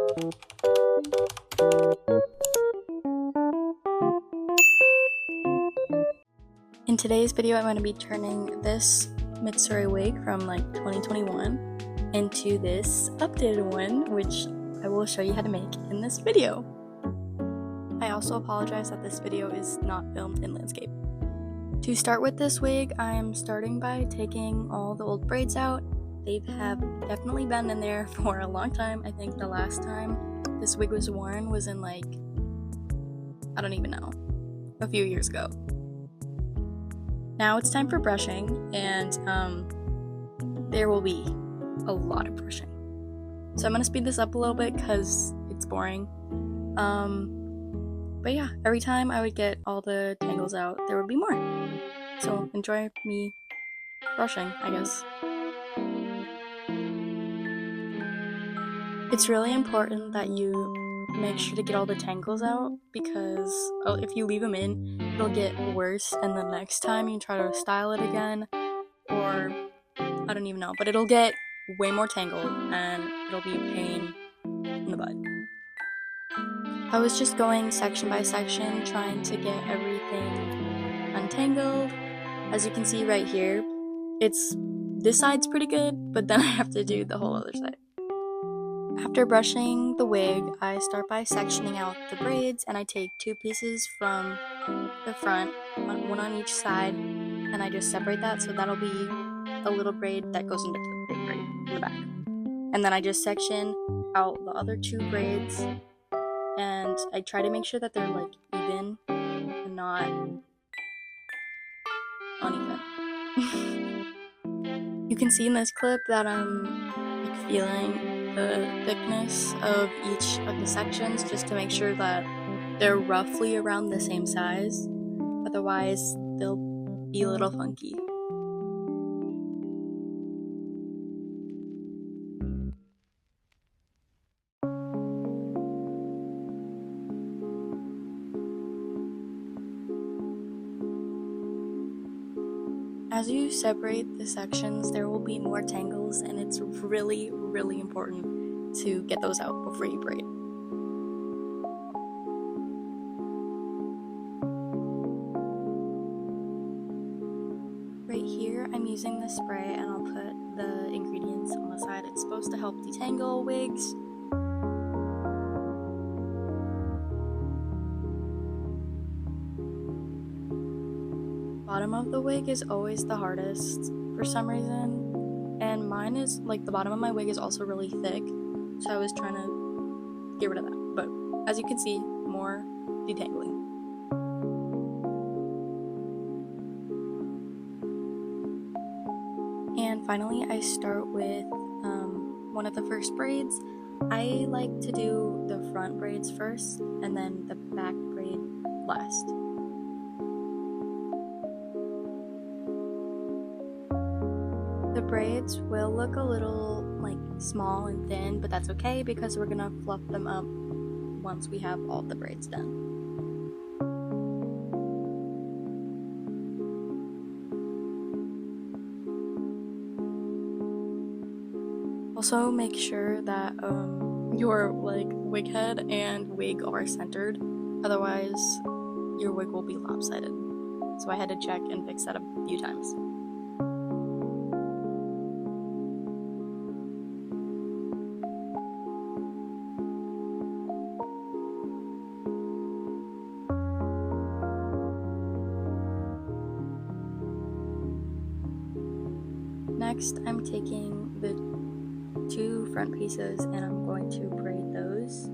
In today's video, I'm going to be turning this Mitsuri wig from like 2021 into this updated one, which I will show you how to make in this video. I also apologize that this video is not filmed in landscape. To start with this wig, I'm starting by taking all the old braids out. They have definitely been in there for a long time. I think the last time this wig was worn was in like, I don't even know, a few years ago. Now it's time for brushing, and there will be a lot of brushing. So I'm going to speed this up a little bit because it's boring. But yeah, every time I would get all the tangles out, there would be more. So enjoy me brushing, I guess. It's really important that you make sure to get all the tangles out, because if you leave them in, it'll get worse, and the next time you try to style it again, or I don't even know, but it'll get way more tangled and it'll be a pain in the butt. I was just going section by section trying to get everything untangled. As you can see right here, this side's pretty good, but then I have to do the whole other side. After brushing the wig, I start by sectioning out the braids, and I take two pieces from the front, one on each side, and I just separate that, so that'll be the little braid that goes into the big braid in the back. And then I just section out the other two braids, and I try to make sure that they're like even and not uneven. You can see in this clip that I'm like feeling the thickness of each of the sections just to make sure that they're roughly around the same size, otherwise they'll be a little funky. As you separate the sections, there will be more tangles, and it's really, really important to get those out before you braid. Right here, I'm using the spray, and I'll put the ingredients on the side. It's supposed to help detangle wigs. Bottom of the wig is always the hardest for some reason, and mine is like the bottom of my wig is also really thick, so I was trying to get rid of that, but as you can see, more detangling. And finally, I start with one of the first braids. I like to do the front braids first and then the back braid last. The braids will look a little like small and thin, but that's okay because we're gonna fluff them up once we have all the braids done. Also, make sure that your like wig head and wig are centered, otherwise your wig will be lopsided. So I had to check and fix that a few times. Next, I'm taking the two front pieces and I'm going to braid those.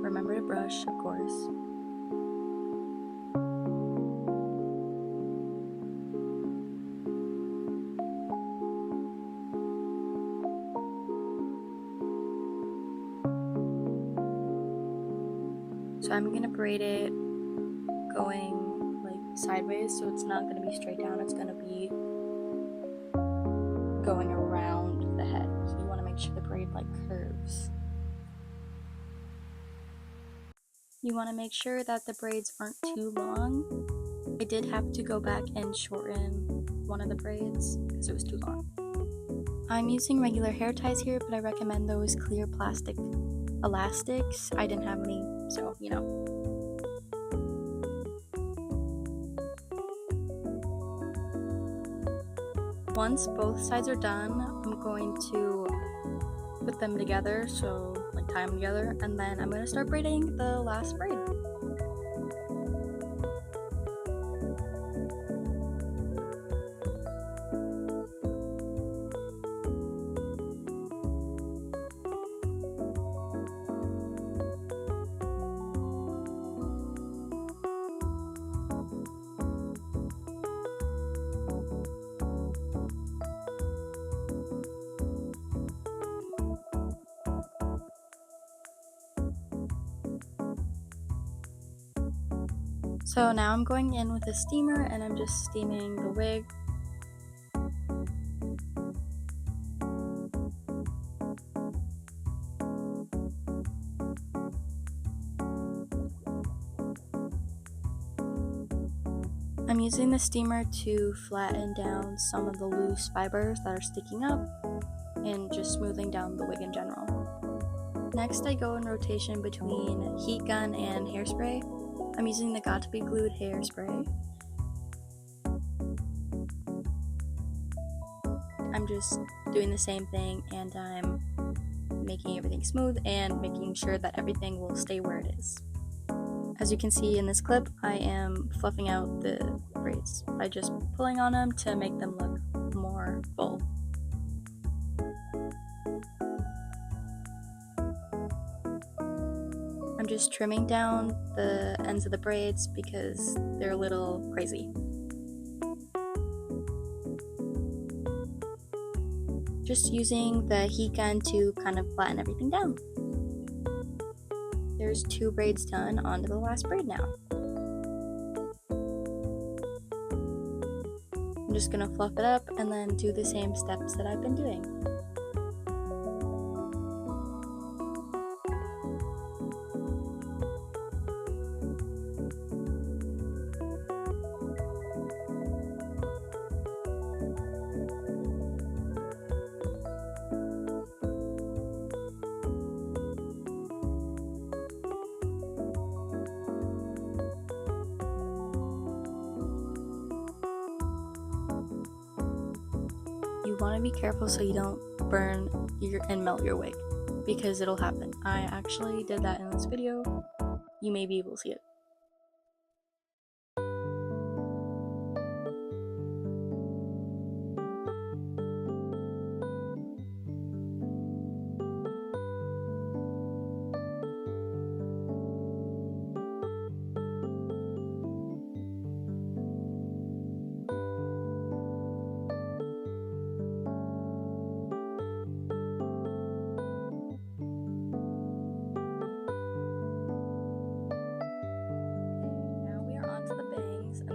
Remember to brush, of course. So I'm going to braid it going sideways, so it's not going to be straight down, it's going to be going around the head, so you want to make sure the braid like curves. You want to make sure that the braids aren't too long. I did have to go back and shorten one of the braids because it was too long. I'm using regular hair ties here, but I recommend those clear plastic elastics. I didn't have any, so you know. Once both sides are done, I'm going to put them together, so like tie them together, and then I'm going to start braiding the last braid. So now I'm going in with a steamer and I'm just steaming the wig. I'm using the steamer to flatten down some of the loose fibers that are sticking up and just smoothing down the wig in general. Next, I go in rotation between heat gun and hairspray. I'm using the Got to Be Glued hairspray. I'm just doing the same thing, and I'm making everything smooth and making sure that everything will stay where it is. As you can see in this clip, I am fluffing out the braids by just pulling on them to make them look more full. I'm just trimming down the ends of the braids because they're a little crazy. Just using the heat gun to kind of flatten everything down. There's 2 braids done, onto the last braid now. I'm just gonna fluff it up and then do the same steps that I've been doing. You want to be careful so you don't burn and melt your wig, because it'll happen. I actually did that in this video. You may be able to see it.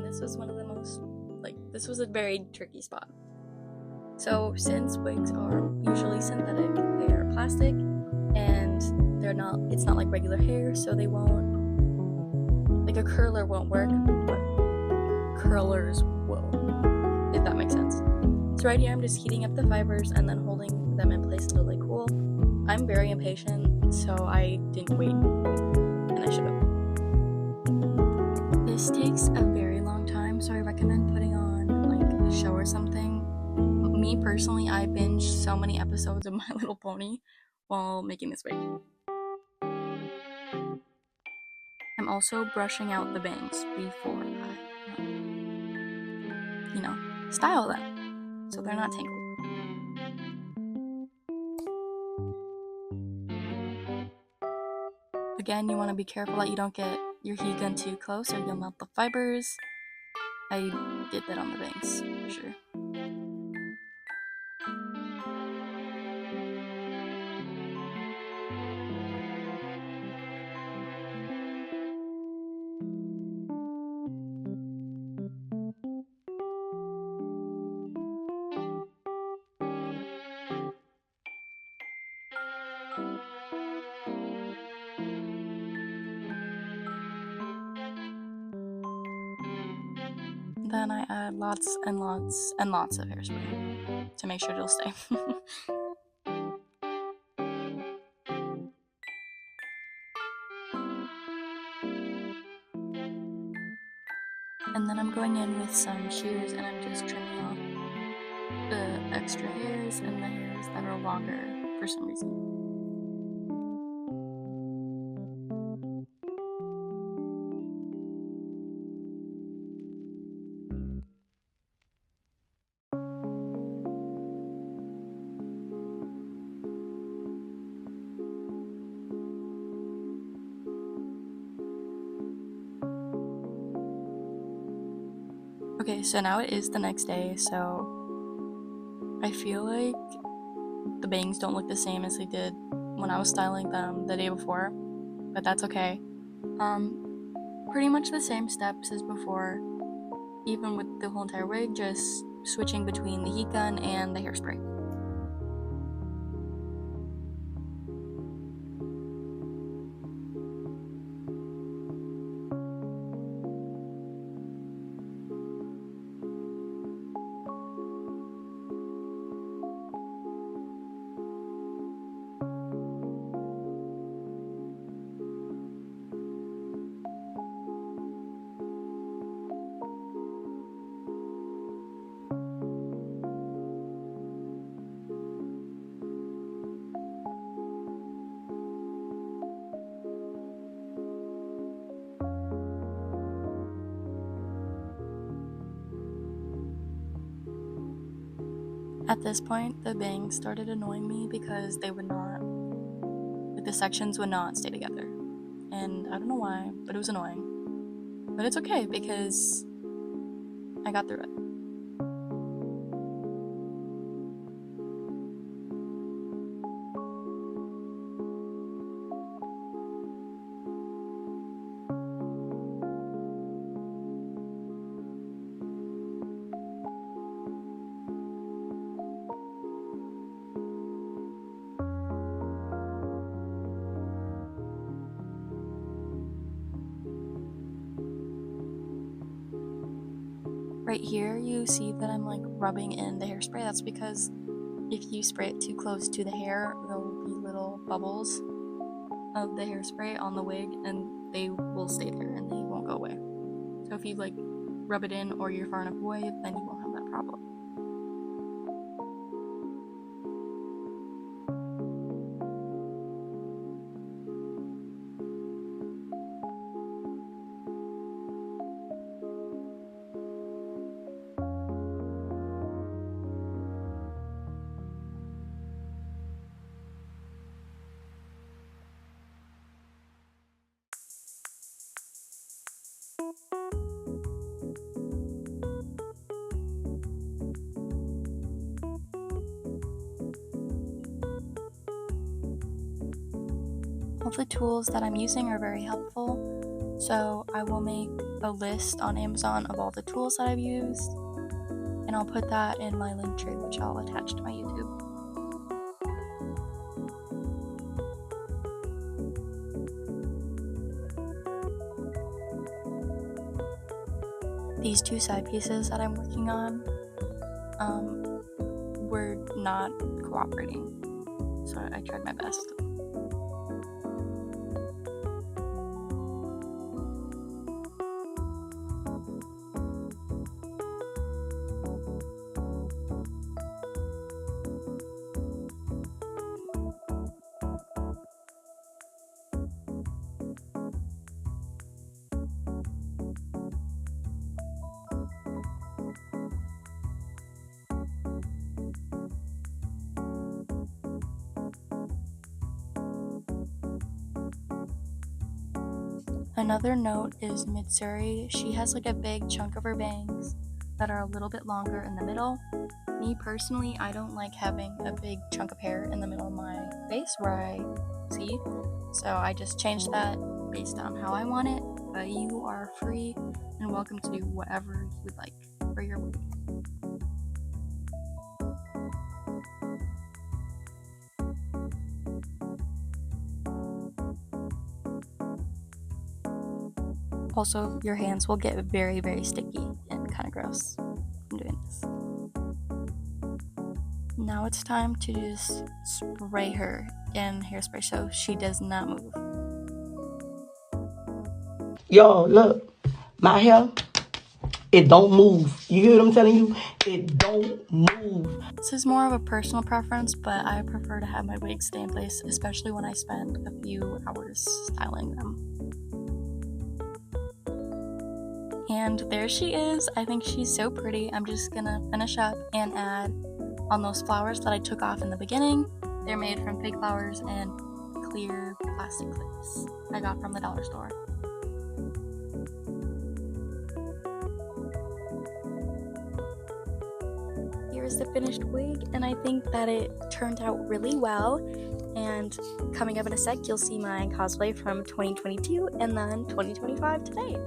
This was one of the most, this was a very tricky spot. So since wigs are usually synthetic, they are plastic, and it's not like regular hair, so they won't, like a curler won't work, but curlers will, if that makes sense. So right here I'm just heating up the fibers and then holding them in place until they cool. I'm very impatient, so I didn't wait, and I should have. This takes a very long time, so I recommend putting on like a show or something. Me personally, I binged so many episodes of My Little Pony while making this wig. I'm also brushing out the bangs before I, style them so they're not tangled. Again, you want to be careful that you don't get your heat gun too close or you'll melt the fibers. I did that on the bangs, for sure. Then I add add lots and lots and lots of hairspray to make sure it'll stay. And then I'm going in with some shears and I'm just trimming off the extra hairs and the hairs that are longer for some reason. Okay, so now it is the next day, so I feel like the bangs don't look the same as they did when I was styling them the day before, but that's okay. Pretty much the same steps as before, even with the whole entire wig, just switching between the heat gun and the hairspray. At this point, the bangs started annoying me because they would not, like the sections would not stay together. And I don't know why, but it was annoying. But it's okay because I got through it. Right here, you see that I'm like rubbing in the hairspray. That's because if you spray it too close to the hair, there will be little bubbles of the hairspray on the wig and they will stay there and they won't go away. So if you like rub it in or you're far enough away, then you won't have that problem. All the tools that I'm using are very helpful, so I will make a list on Amazon of all the tools that I've used, and I'll put that in my link tree, which I'll attach to my YouTube. These two side pieces that I'm working on were not cooperating, so I tried my best. Another note is Mitsuri. She has like a big chunk of her bangs that are a little bit longer in the middle. Me personally, I don't like having a big chunk of hair in the middle of my face where I see, so I just changed that based on how I want it, but you are free and welcome to do whatever you would like for your wig. Also, your hands will get very, very sticky and kind of gross. Now it's time to just spray her in hairspray so she does not move. Yo, look, my hair, it don't move. You hear what I'm telling you? It don't move. This is more of a personal preference, but I prefer to have my wigs stay in place, especially when I spend a few hours styling them. And there she is. I think she's so pretty. I'm just gonna finish up and add on those flowers that I took off in the beginning. They're made from fake flowers and clear plastic clips I got from the dollar store. Here's the finished wig, and I think that it turned out really well. And coming up in a sec, you'll see my cosplay from 2022 and then 2025 today.